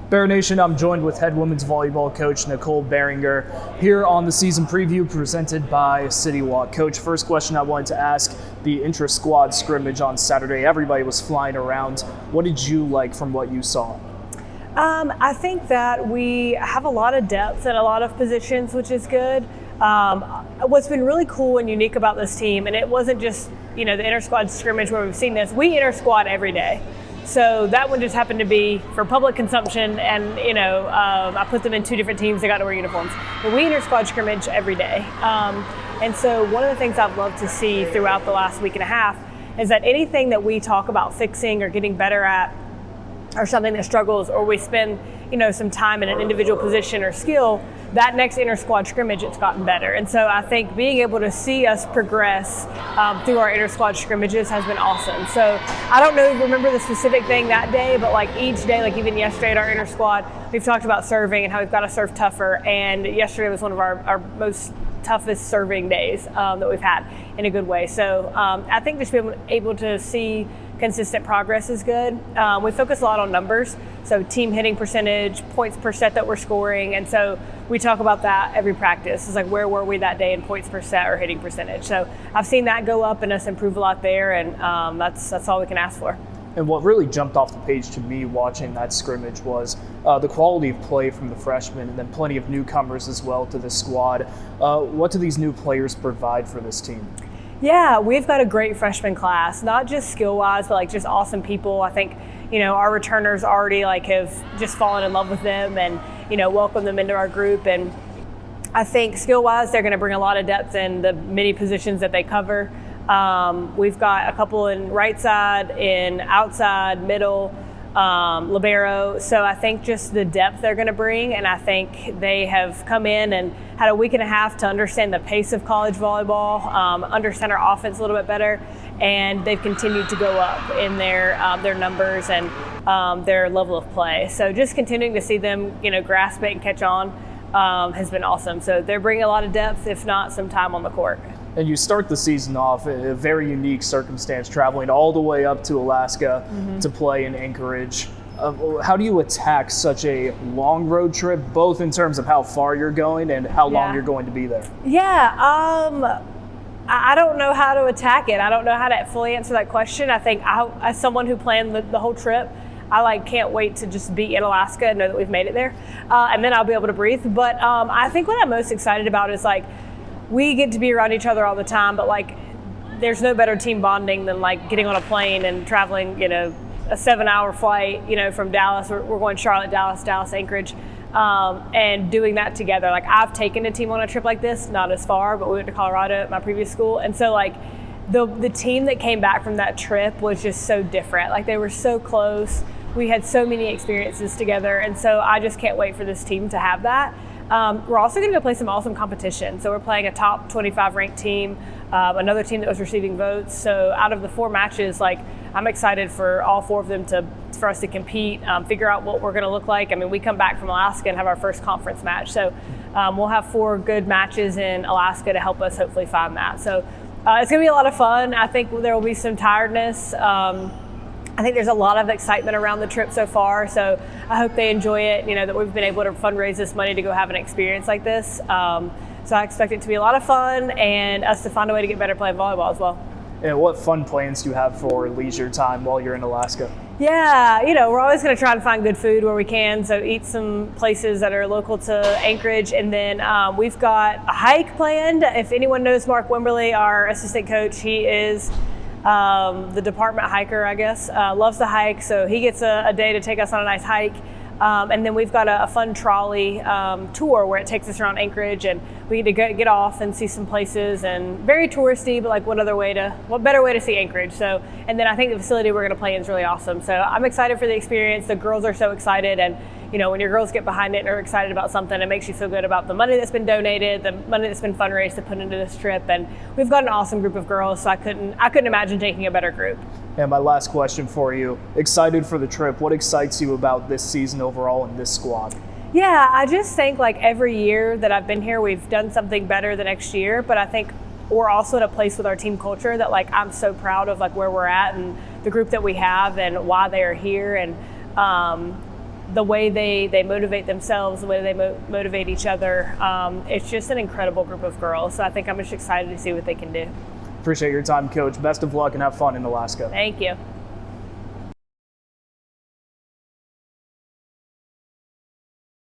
Bear Nation, I'm joined with head women's volleyball coach Nicole Barringer here on the season preview presented by CityWalk. Coach, first question I wanted to ask, the intra-squad scrimmage on Saturday, everybody was flying around. What did you like from what you saw? I think that we have a lot of depth at a lot of positions, which is good. What's been really cool and unique about this team, and it wasn't just the inter-squad scrimmage where we've seen this, we inter-squad every day. So that one just happened to be for public consumption, and I put them in two different teams. They got to wear uniforms, but we inter-squad scrimmage every day. And so one of the things I've loved to see throughout the last week and a half is that anything that we talk about fixing or getting better at, or something that struggles, or we spend some time in an individual position or skill, that next inter-squad scrimmage, it's gotten better. And so I think being able to see us progress through our inter-squad scrimmages has been awesome. So I don't remember the specific thing that day, but like each day, like even yesterday at our inter-squad, we've talked about serving and how we've got to serve tougher. And yesterday was one of our most toughest serving days that we've had in a good way. So I think just being able to see consistent progress is good. We focus a lot on numbers, so team hitting percentage, points per set that we're scoring, and so we talk about that every practice. It's like, where were we that day in points per set or hitting percentage? So I've seen that go up and us improve a lot there, and that's all we can ask for. And what really jumped off the page to me watching that scrimmage was the quality of play from the freshmen, and then plenty of newcomers as well to the squad. What do these new players provide for this team? Yeah, we've got a great freshman class, not just skill-wise, but like just awesome people. I think, our returners already have just fallen in love with them and, welcome them into our group. And I think skill-wise, they're going to bring a lot of depth in the many positions that they cover. We've got a couple in right side, in outside, middle, libero. So I think just the depth they're going to bring, and I think they have come in and had a week and a half to understand the pace of college volleyball, understand our offense a little bit better, and they've continued to go up in their numbers and their level of play. So just continuing to see them, grasp it and catch on has been awesome. So they're bringing a lot of depth, if not some time on the court. And you start the season off in a very unique circumstance, traveling all the way up to Alaska to play in Anchorage. How do you attack such a long road trip, both in terms of how far you're going and how long you're going to be there? Yeah, I don't know how to attack it. I don't know how to fully answer that question. I think as someone who planned the whole trip, I can't wait to just be in Alaska and know that we've made it there, and then I'll be able to breathe. But I think what I'm most excited about is we get to be around each other all the time, but there's no better team bonding than getting on a plane and traveling, a 7-hour flight, from Dallas. We're going Charlotte, Dallas, Anchorage, and doing that together. I've taken a team on a trip like this, not as far, but we went to Colorado at my previous school. And so the team that came back from that trip was just so different. They were so close. We had so many experiences together. And so I just can't wait for this team to have that. We're also going to go play some awesome competition. So we're playing a top 25 ranked team, another team that was receiving votes. So out of the 4 matches, I'm excited for all 4 of them for us to compete, figure out what we're going to look like. I mean, we come back from Alaska and have our first conference match. So we'll have 4 good matches in Alaska to help us hopefully find that. So it's going to be a lot of fun. I think there will be some tiredness. I think there's a lot of excitement around the trip so far, so I hope they enjoy it, that we've been able to fundraise this money to go have an experience like this. So I expect it to be a lot of fun and us to find a way to get better playing volleyball as well. And what fun plans do you have for leisure time while you're in Alaska? Yeah, we're always going to try and find good food where we can, so eat some places that are local to Anchorage, and then we've got a hike planned. If anyone knows Mark Wimberly, our assistant coach, he is the department hiker, I guess, loves to hike, so he gets a day to take us on a nice hike. And then we've got a fun trolley tour where it takes us around Anchorage, and we get to get off and see some places, and very touristy, but what better way to see Anchorage? So, and then I think the facility we're going to play in is really awesome. So I'm excited for the experience. The girls are so excited, and when your girls get behind it and are excited about something, it makes you feel good about the money that's been donated, the money that's been fundraised to put into this trip. And we've got an awesome group of girls, so I couldn't imagine taking a better group. And my last question for you, excited for the trip. What excites you about this season overall and this squad? Yeah, I just think every year that I've been here, we've done something better the next year, but I think we're also at a place with our team culture that I'm so proud of where we're at and the group that we have and why they are here. And the way they motivate themselves, the way they motivate each other. It's just an incredible group of girls. So I think I'm just excited to see what they can do. Appreciate your time, Coach. Best of luck and have fun in Alaska. Thank you.